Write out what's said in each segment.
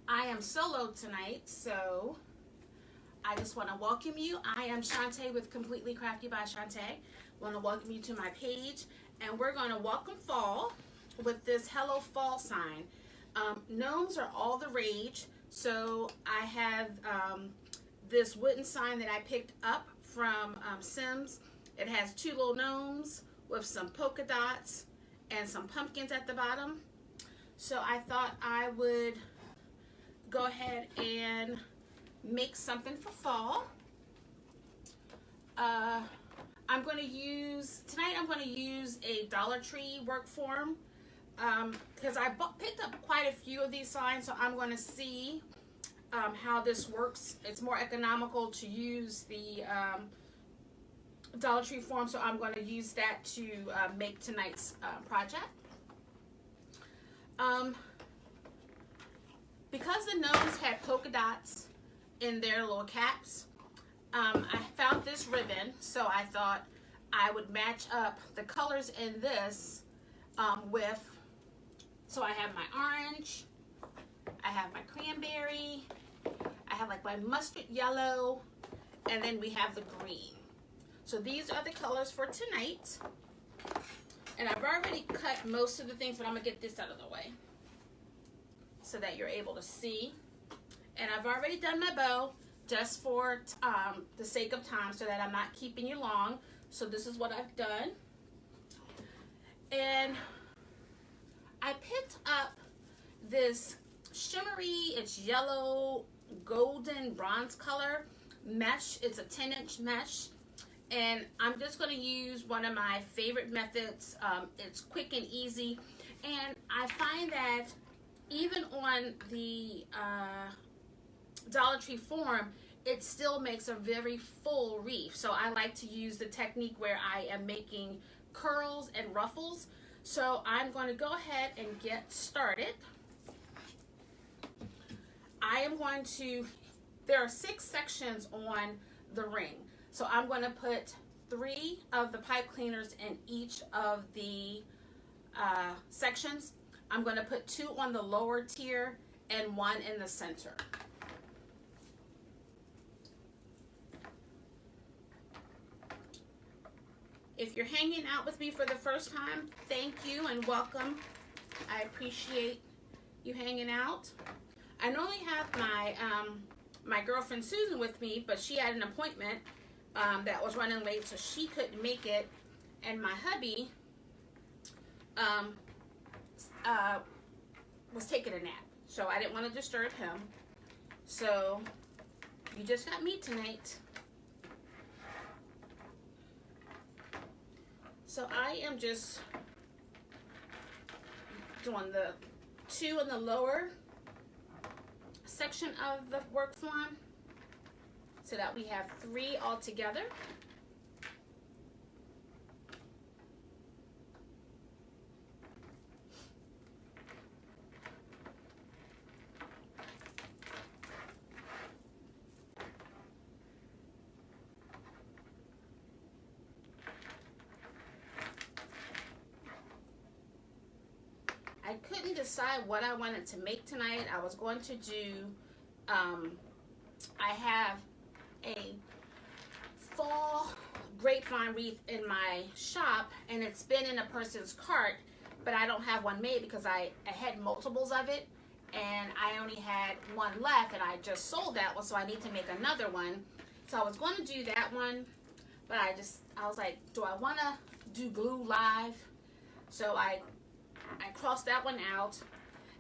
I am solo tonight, so I just want to welcome you. I am Shantae with Completely Crafty by Shantae. I want to welcome you to my page, and we're going to welcome fall with this Hello Fall sign. Gnomes are all the rage, so I have this wooden sign that I picked up from Sims. It has two little gnomes with some polka dots and some pumpkins at the bottom. So I thought I would go ahead and make something for fall. I'm going to use a Dollar Tree work form because I picked up quite a few of these signs, so I'm going to see how this works. It's more economical to use the Dollar Tree form, so I'm going to use that to make tonight's project. Because the gnomes had polka dots in their little caps, I found this ribbon, so I thought I would match up the colors in this so I have my orange, I have my cranberry, I have like my mustard yellow, and then we have the green. So these are the colors for tonight. And I've already cut most of the things, but I'm gonna get this out of the way so that you're able to see. And I've already done my bow just for the sake of time so that I'm not keeping you long. So this is what I've done. And I picked up this shimmery, it's yellow, golden, bronze color mesh. It's a 10-inch mesh. And I'm just going to use one of my favorite methods. It's quick and easy. And I find that even on the Dollar Tree form, it still makes a very full wreath. So I like to use the technique where I am making curls and ruffles. So I'm going to go ahead and get started. There are 6 sections on the ring. So I'm going to put 3 of the pipe cleaners in each of the sections. I'm going to put 2 on the lower tier and 1 in the center. If you're hanging out with me for the first time, thank you and welcome. I appreciate you hanging out. I normally have my girlfriend Susan with me, but she had an appointment that was running late, so she couldn't make it, and my hubby was taking a nap, so I didn't want to disturb him. So you just got me tonight. So I am just doing the 2 in the lower section of the work form, so that we have 3 all together. I couldn't decide what I wanted to make tonight. I was going to do, I have a fall grapevine wreath in my shop, and it's been in a person's cart, but I don't have one made because I had multiples of it, and I only had 1 left, and I just sold that one, so I need to make another one. So I was going to do that one, but I was like, do I want to do glue live? So I crossed that one out.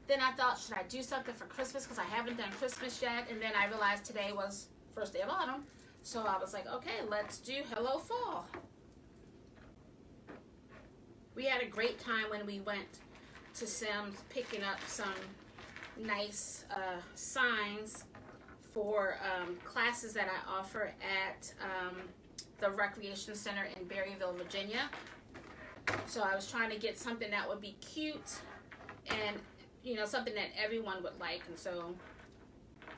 Then I thought, should I do something for Christmas, because I haven't done Christmas yet, and then I realized today was first day of autumn. So I was like, okay, let's do Hello Fall. We had a great time when we went to Sims picking up some nice signs for classes that I offer at the Recreation Center in Berryville, Virginia. So I was trying to get something that would be cute and, you know, something that everyone would like. And so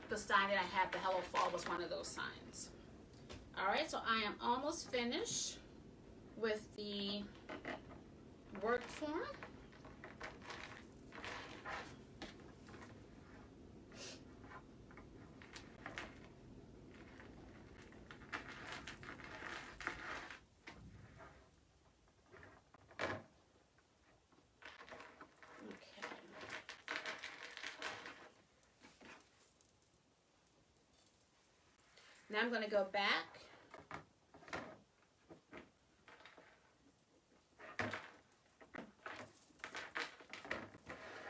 the sign that I had, the Hello Fall, was one of those signs. All right, so I am almost finished with the work form. I'm going to go back.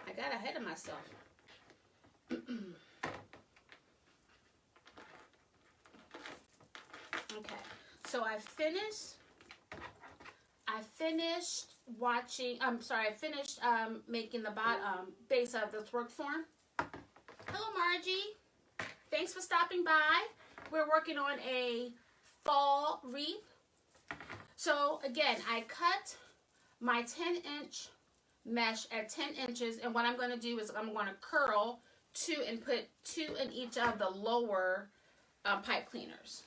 I got ahead of myself. Okay, so I finished watching, I finished making the base of this work form. Hello, Margie. Thanks for stopping by. We're working on a fall wreath. So again, I cut my 10-inch mesh at 10 inches, and what I'm going to do is I'm going to curl 2 and put 2 in each of the lower pipe cleaners.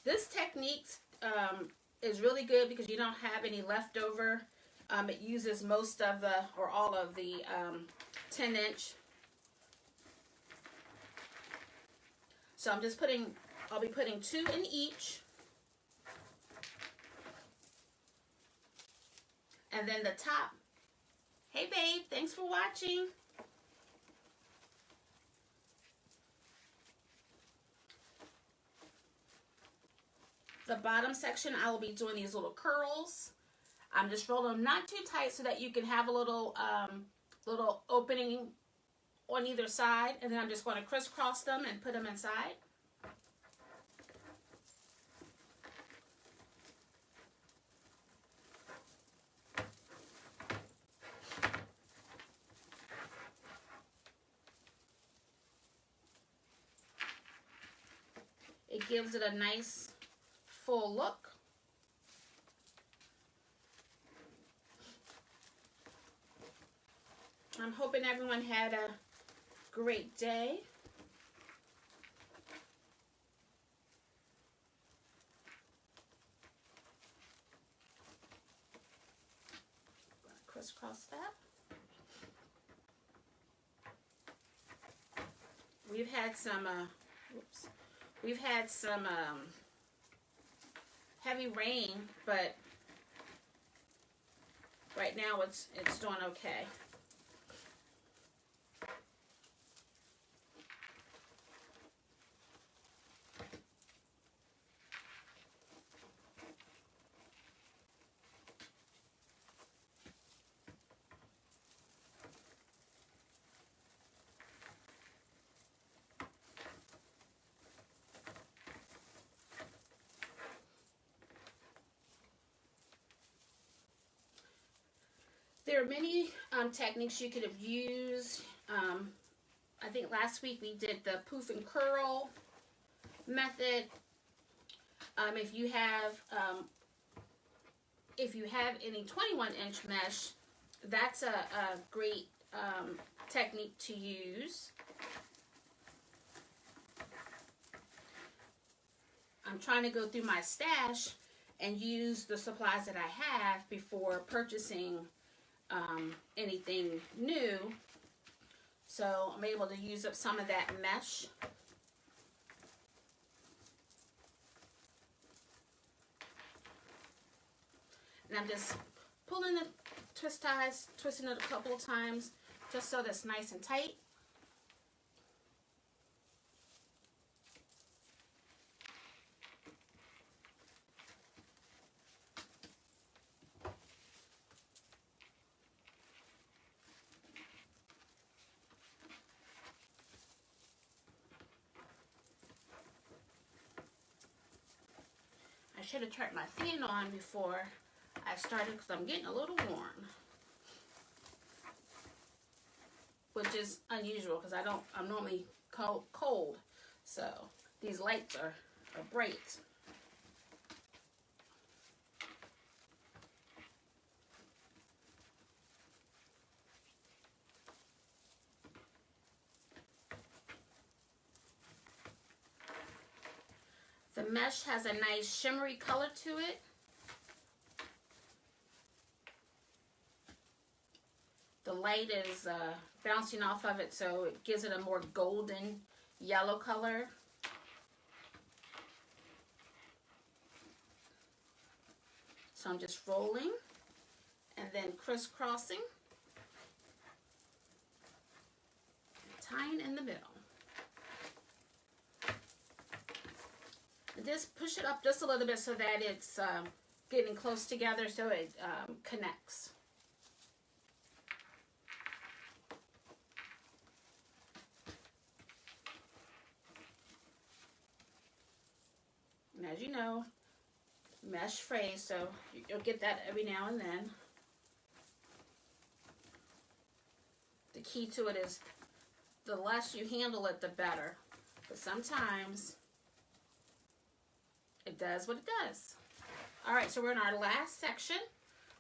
This technique is really good because you don't have any leftover. It uses most of the, or all of the 10-inch. So I'm just putting, I'll be putting 2 in each. And then the top. Hey babe, thanks for watching. The bottom section, I will be doing these little curls. I'm just rolling them not too tight so that you can have a little little opening on either side, and then I'm just going to crisscross them and put them inside. It gives it a nice full look. I'm hoping everyone had a great day. Crisscross that. We've had some heavy rain, but right now it's doing okay. There are many techniques you could have used. I think last week we did the poof and curl method. If you have any 21-inch mesh, that's a great technique to use. I'm trying to go through my stash and use the supplies that I have before purchasing anything new, so I'm able to use up some of that mesh. And I'm just pulling the twist ties, twisting it a couple of times just so that's nice and tight. I should have turned my fan on before I started because I'm getting a little warm, which is unusual because I'm normally cold, so these lights are bright. The mesh has a nice shimmery color to it. The light is bouncing off of it, so it gives it a more golden yellow color. So I'm just rolling and then crisscrossing. tying in the middle. And just push it up just a little bit so that it's getting close together so it connects. And as you know, mesh phrase, so you'll get that every now and then. The key to it is the less you handle it, the better. But sometimes it does what it does. All right, so we're in our last section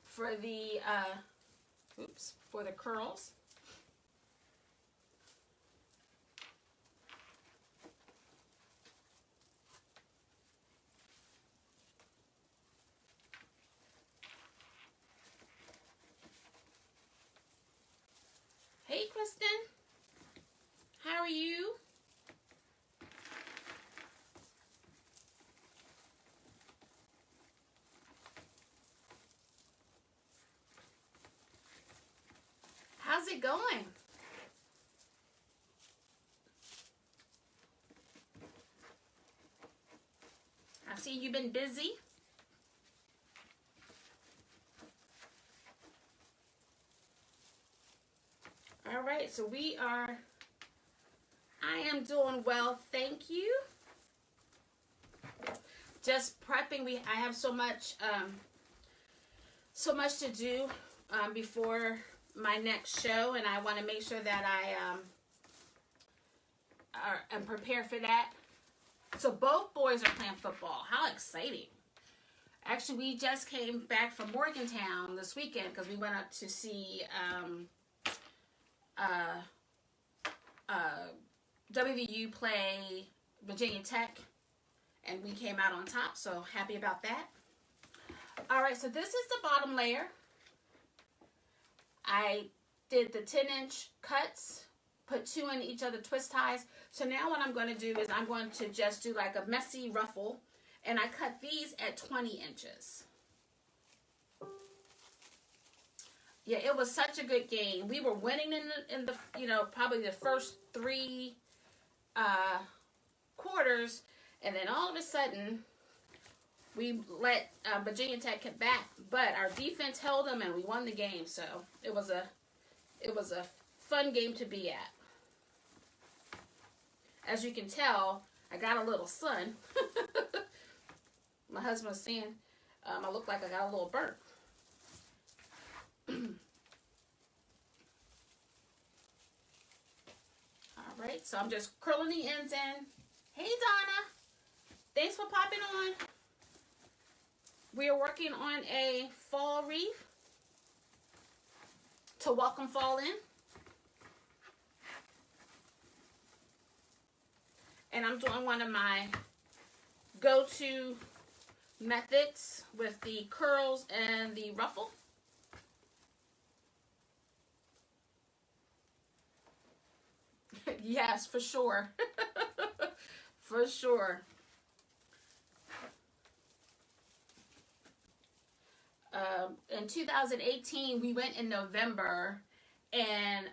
for the for the curls. Hey, Kristen. How are you? How's it going? I see you've been busy. All right, so I am doing well, thank you. Just prepping. I have so much to do before my next show, and I want to make sure that I am prepared for that. So both boys are playing football. How exciting. Actually, we just came back from Morgantown this weekend because we went up to see WVU play Virginia Tech, and we came out on top, so happy about that. All right, so this is the bottom layer. I did the 10-inch cuts, put 2 in each of the twist ties. So now what I'm going to do is I'm going to just do like a messy ruffle, and I cut these at 20 inches. Yeah, it was such a good game. We were winning in the probably the first 3 quarters, and then all of a sudden we let Virginia Tech get back, but our defense held them and we won the game. So it was a fun game to be at. As you can tell, I got a little sun. My husband was saying I look like I got a little burnt. All right, so I'm just curling the ends in. Hey, Donna. Thanks for popping on. We are working on a fall wreath to welcome fall in. And I'm doing one of my go-to methods with the curls and the ruffle. Yes, for sure. For sure. In 2018, we went in November, and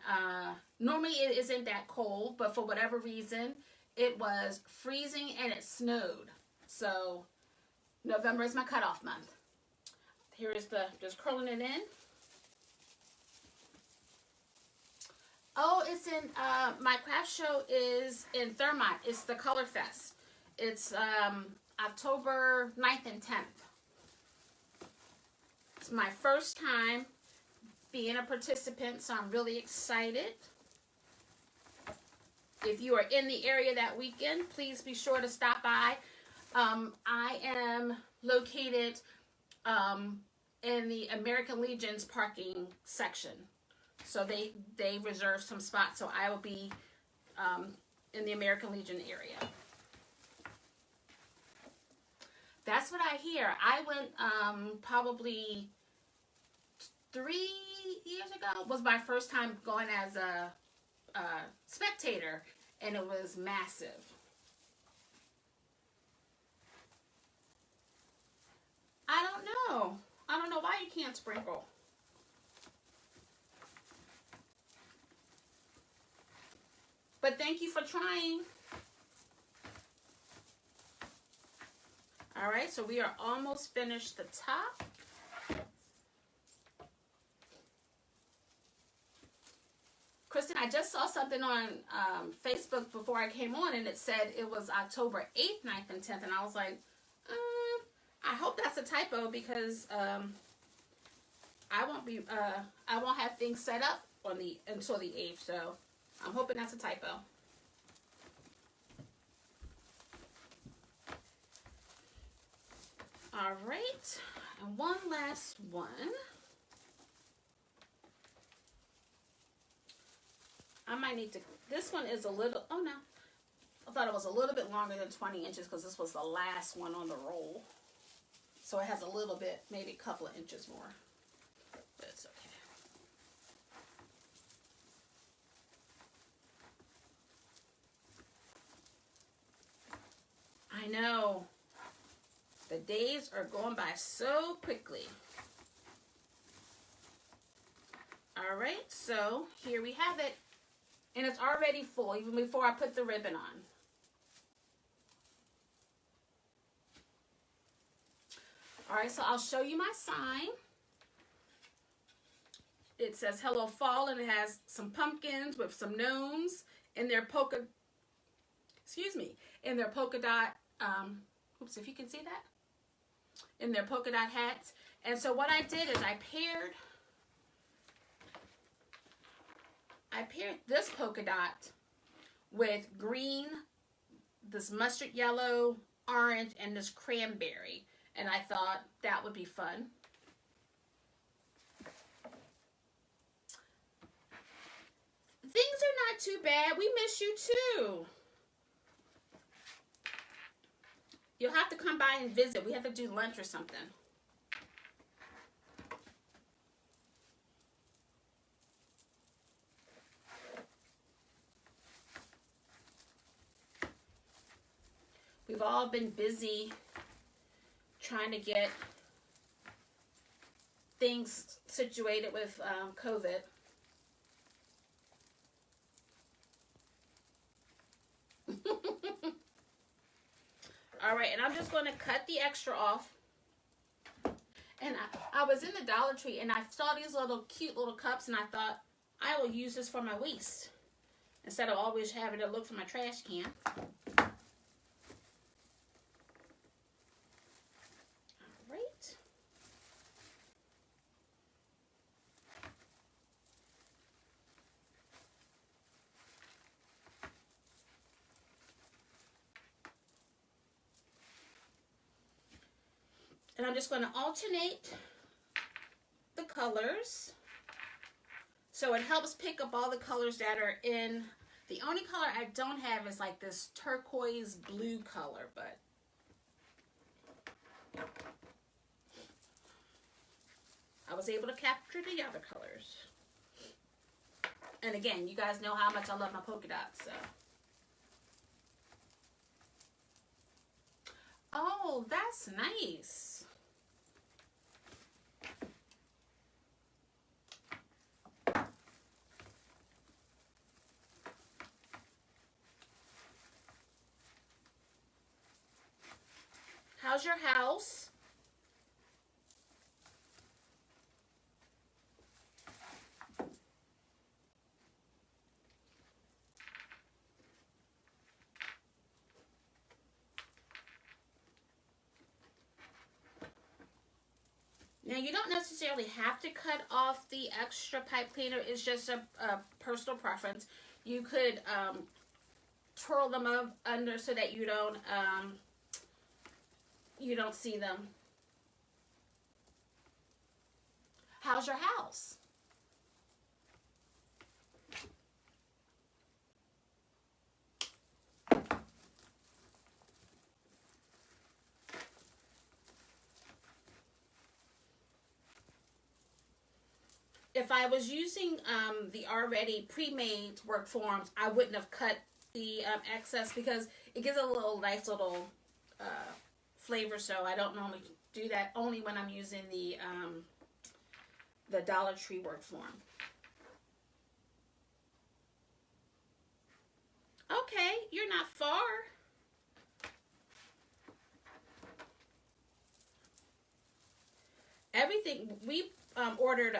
normally it isn't that cold, but for whatever reason, it was freezing and it snowed. So November is my cutoff month. Here is just curling it in. Oh, it's in, my craft show is in Thermont. It's the Color Fest. It's October 9th and 10th. It's my first time being a participant, so I'm really excited. If you are in the area that weekend, please be sure to stop by. I am located in the American Legion's parking section. So they reserve some spots, so I will be in the American Legion area. That's what I hear. I went probably 3 years ago. Was my first time going as a spectator, and it was massive. I don't know. I don't know why you can't sprinkle. But thank you for trying. All right, so we are almost finished the top. Kristen, I just saw something on Facebook before I came on, and it said it was October 8th, 9th, and 10th, and I was like, I hope that's a typo, because I won't have things set up on until the 8th, so I'm hoping that's a typo. All right, and one last one. I might need to, this one is a little, oh no, I thought it was a little bit longer than 20 inches because this was the last one on the roll. So it has a little bit, maybe a couple of inches more, but it's okay. I know, the days are going by so quickly. All right, so here we have it. And it's already full, even before I put the ribbon on. All right, so I'll show you my sign. It says Hello Fall, and it has some pumpkins with some gnomes in their polka dot, oops, if you can see that, in their polka dot hats. And so what I did is I paired this polka dot with green, this mustard yellow, orange, and this cranberry. And I thought that would be fun. Things are not too bad. We miss you too. You'll have to come by and visit. We have to do lunch or something. We've all been busy trying to get things situated with COVID. All right, and I'm just going to cut the extra off. And I was in the Dollar Tree, and I saw these little cute little cups, and I thought, I will use this for my waist instead of always having to look for my trash can. And I'm just going to alternate the colors. So it helps pick up all the colors that are in. The only color I don't have is like this turquoise blue color, but I was able to capture the other colors. And again, you guys know how much I love my polka dots, so. Oh, that's nice. How's your house? Now, you don't necessarily have to cut off the extra pipe cleaner. It's just a personal preference. You could twirl them up under so that you don't see them. How's your house? If I was using the already pre-made work forms, I wouldn't have cut the excess because it gives a nice little flavor. So I don't normally do that, only when I'm using the Dollar Tree work form. far. Everything we ordered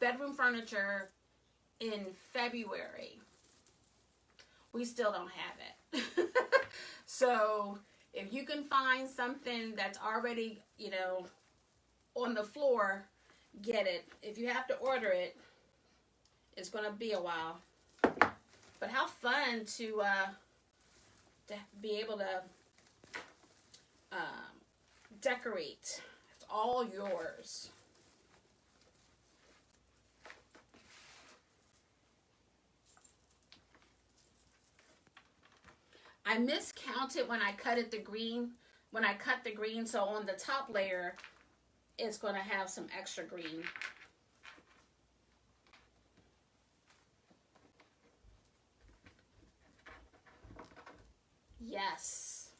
bedroom furniture in February. We still don't have it. So if you can find something that's already, you know, on the floor, get it. If you have to order it, it's going to be a while. But how fun to be able to decorate. It's all yours. I miscounted when I cut the green. When I cut the green, so on the top layer, it's going to have some extra green. Yes.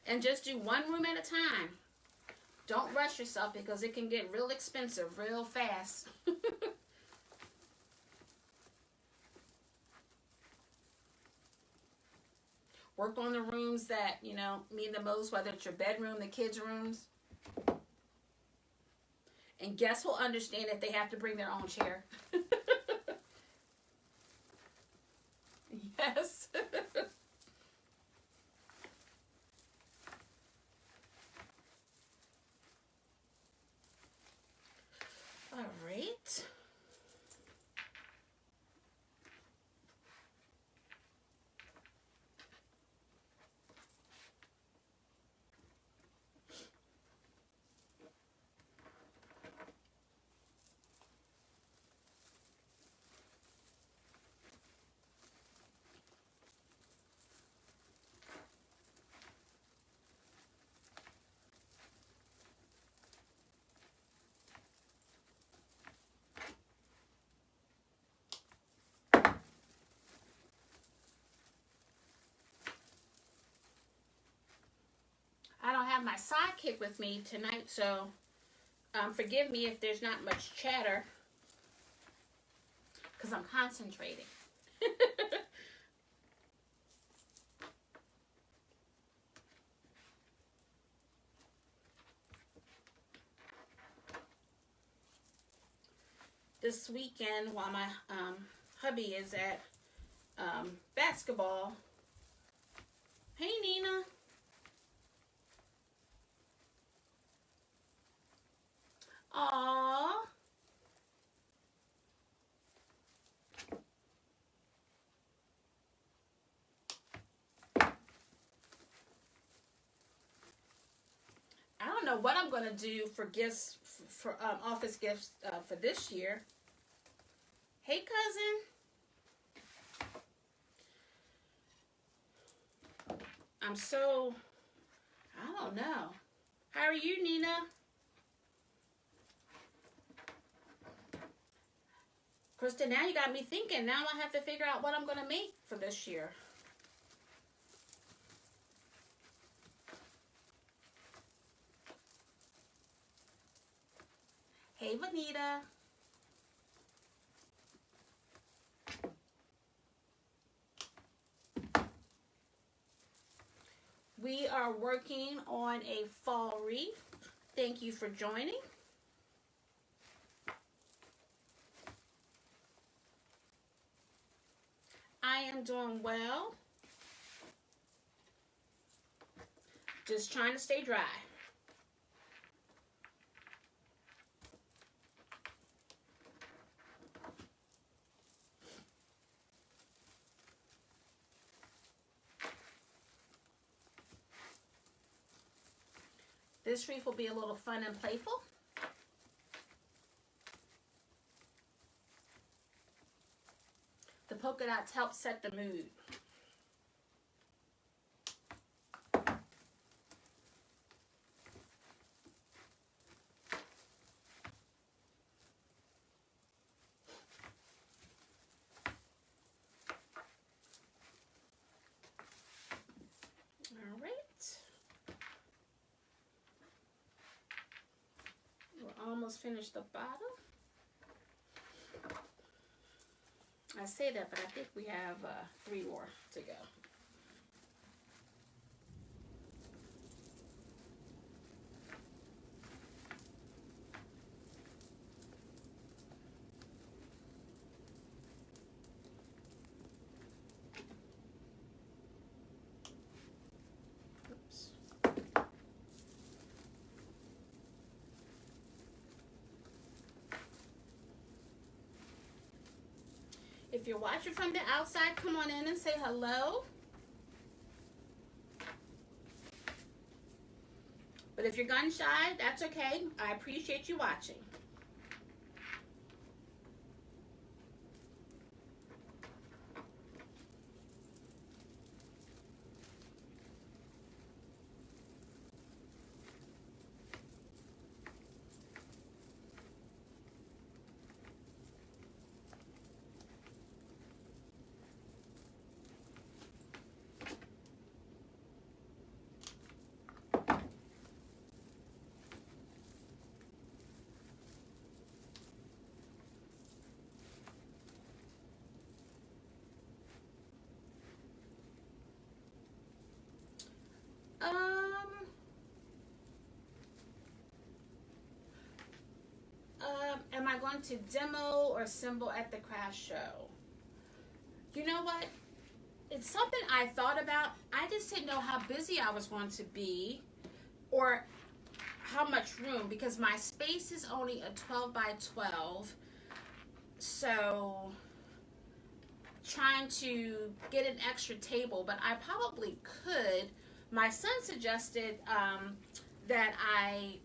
And just do one room at a time. Don't rush yourself because it can get real expensive real fast. Work on the rooms that, you know, mean the most, whether it's your bedroom, the kids' rooms. And guests will understand if they have to bring their own chair. Yes. All right. I don't have my sidekick with me tonight, so forgive me if there's not much chatter because I'm concentrating. This weekend, while my hubby is at basketball. Hey, Nina. Aww. I don't know what I'm going to do for gifts, for office gifts for this year. Hey, cousin. I'm so, I don't know. How are you, Nina? Krista, now you got me thinking. Now I have to figure out what I'm going to make for this year. Hey, Vanita. We are working on a fall wreath. Thank you for joining. I am doing well. Just trying to stay dry. This wreath will be a little fun and playful. The polka dots help set the mood. All right. We're almost finished the bottom. I say that, but I think we have 3 more to go. If you're watching from the outside, come on in and say hello. But if you're gun shy, that's okay. I appreciate you watching. Am I going to demo or assemble at the craft show? You know what? It's something I thought about. I just didn't know how busy I was going to be or how much room, because my space is only a 12 by 12. So trying to get an extra table, but I probably could. My son suggested that I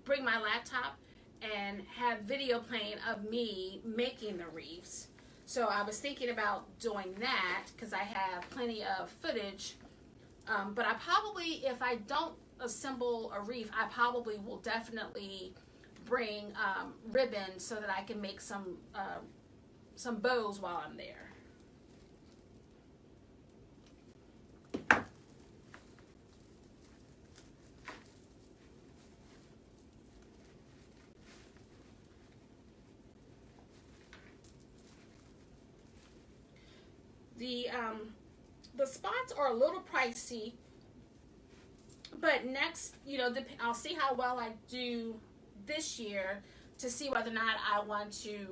bring my laptop and have video playing of me making the wreaths. So I was thinking about doing that because I have plenty of footage. But I probably, if I don't assemble a wreath, I probably will definitely bring ribbon so that I can make some bows while I'm there. The spots are a little pricey, but next, I'll see how well I do this year to see whether or not I want to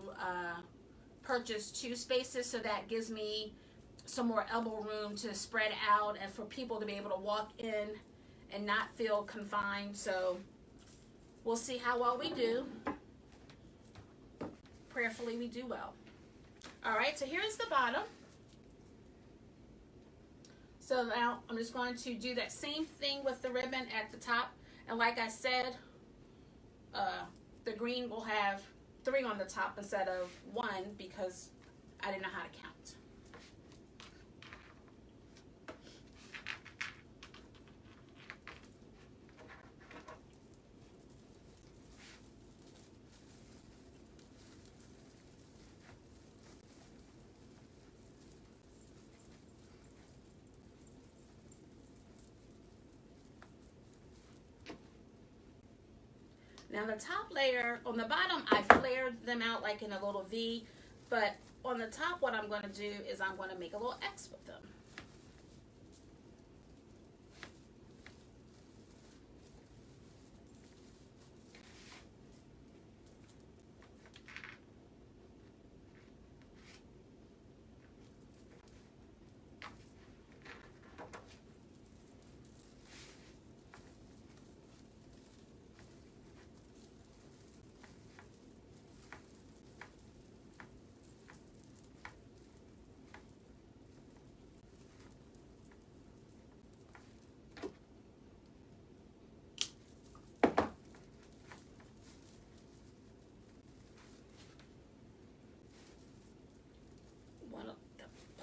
purchase 2 spaces, so that gives me some more elbow room to spread out and for people to be able to walk in and not feel confined. So we'll see how well we do. Prayerfully we do well. All right, so here's the bottom. So now I'm just going to do that same thing with the ribbon at the top. And like I said, the green will have 3 on the top instead of 1 because I didn't know how to count. Now the top layer, on the bottom, I flared them out like in a little V, but on the top, what I'm going to do is I'm going to make a little X with them.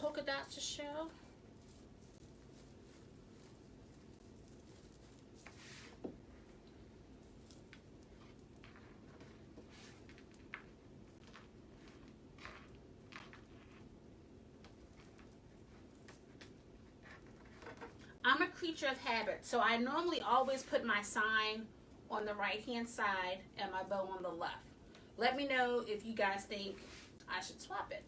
Polka dots to show. I'm a creature of habit, so I normally always put my sign on the right hand side and my bow on the left. Let me know if you guys think I should swap it.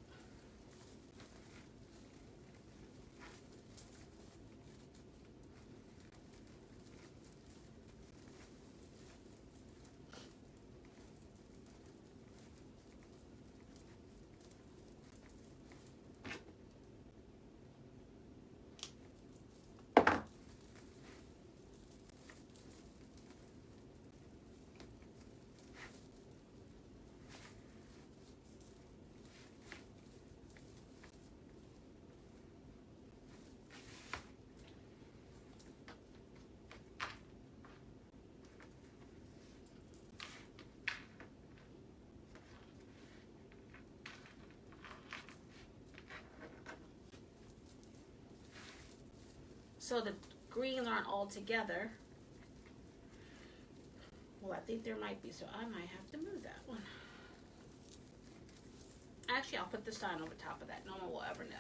So the greens aren't all together. Well, I think there might be, so I might have to move that one. Actually, I'll put the sign over top of that. No one will ever know.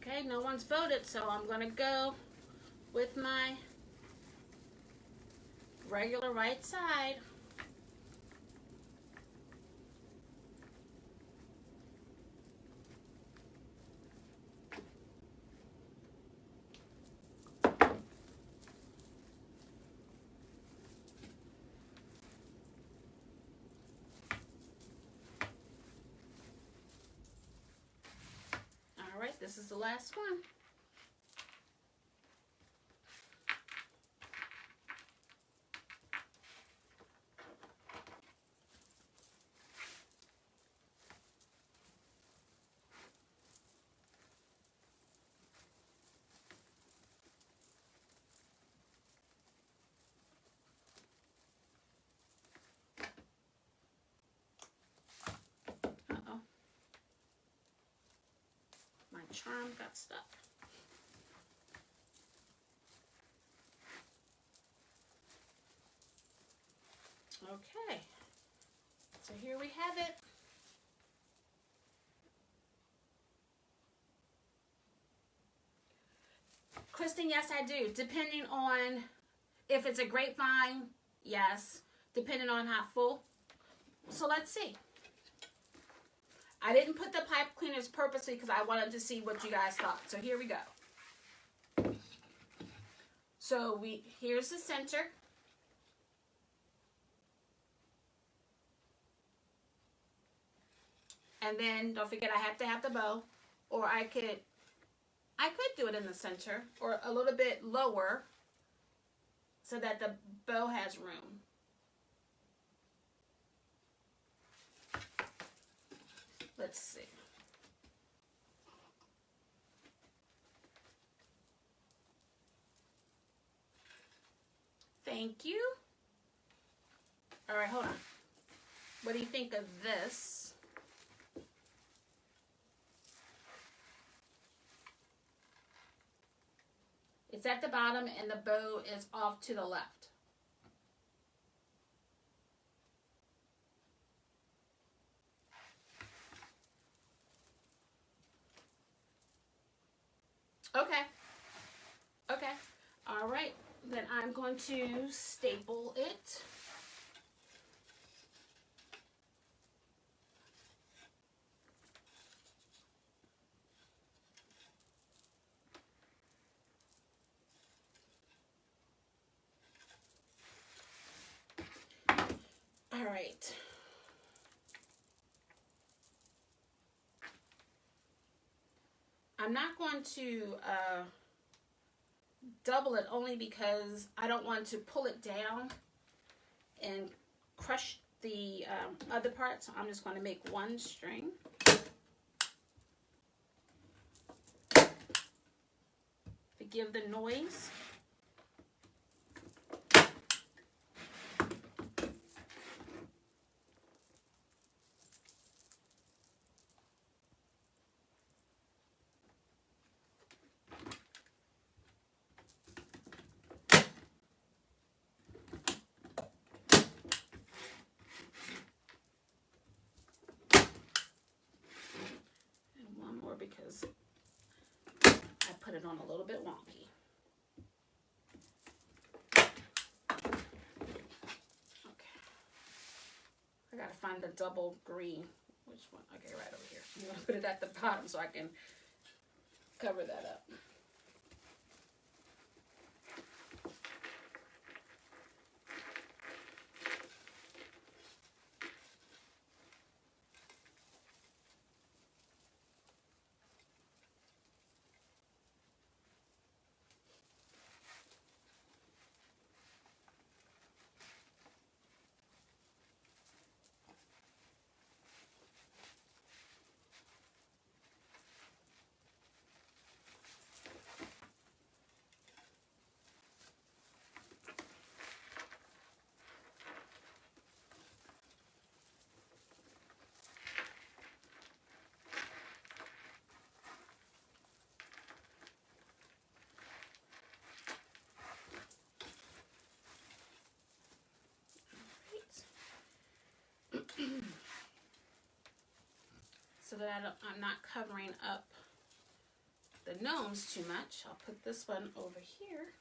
Okay, no one's voted, so I'm gonna go with my regular right side. All right, this is the last one. Uh-oh. My charm got stuck. Okay, so here we have it. Kristen, yes, I do. Depending on if it's a grapevine, yes. Depending on how full. So let's see. I didn't put the pipe cleaners purposely because I wanted to see what you guys thought. So here we go. So here's the center. And then don't forget I have to have the bow, or I could do it in the center or a little bit lower so that the bow has room. Let's see. Thank you. All right, hold on. What do you think of this? It's at the bottom and the bow is off to the left. Okay. Okay. All right. Then I'm going to staple it. All right. I'm not going to double it only because I don't want to pull it down and crush the other part. So I'm just going to make one string. Forgive the noise. because I put it on a little bit wonky. Okay. I gotta find the double green. Which one? Okay, right over here. I'm gonna put it at the bottom so I can cover that up. So that I'm not covering up the gnomes too much, I'll put this one over here.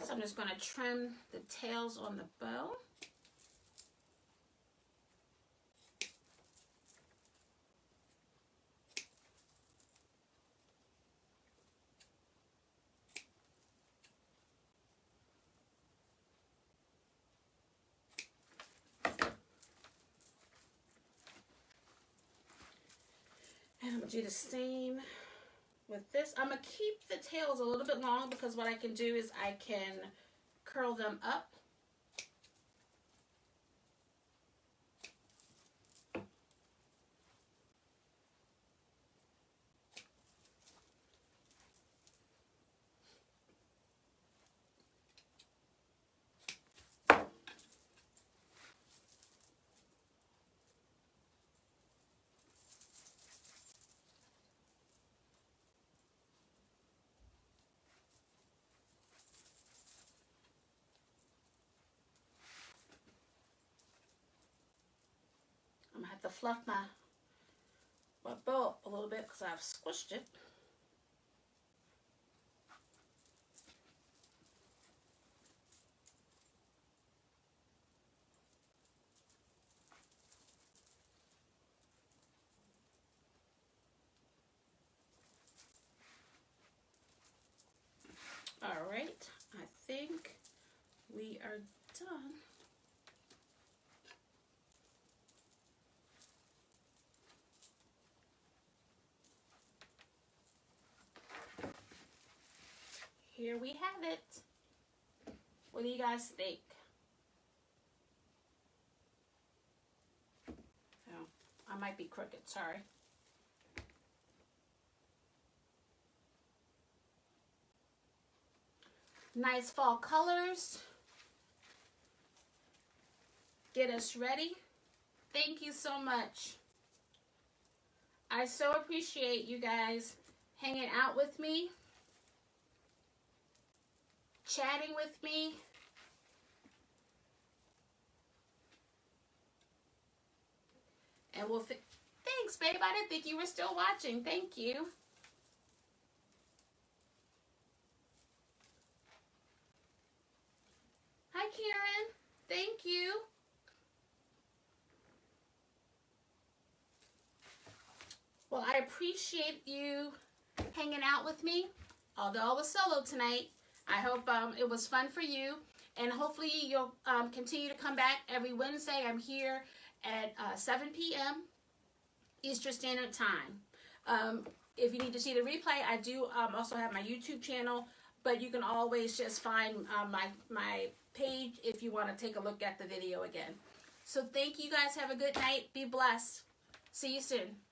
So I'm just going to trim the tails on the bow. And I'm going to do the same with this. I'm going to keep the tails a little bit long because what I can do is I can curl them up. I'm going to have to fluff my bow up a little bit because I've squished it. All right, I think we are done. Here we have it. What do you guys think? Oh, I might be crooked, sorry. Nice fall colors. Get us ready. Thank you so much. I so appreciate you guys hanging out with me, chatting with me. And we'll thanks, babe. I didn't think you were still watching. Thank you. Hi, Karen. Thank you. Well, I appreciate you hanging out with me. Although I was solo tonight, I hope it was fun for you. And hopefully you'll continue to come back every Wednesday. I'm here at 7 p.m. Eastern Standard Time. If you need to see the replay, I do also have my YouTube channel. But you can always just find my page if you want to take a look at the video again. So thank you guys. Have a good night. Be blessed. See you soon.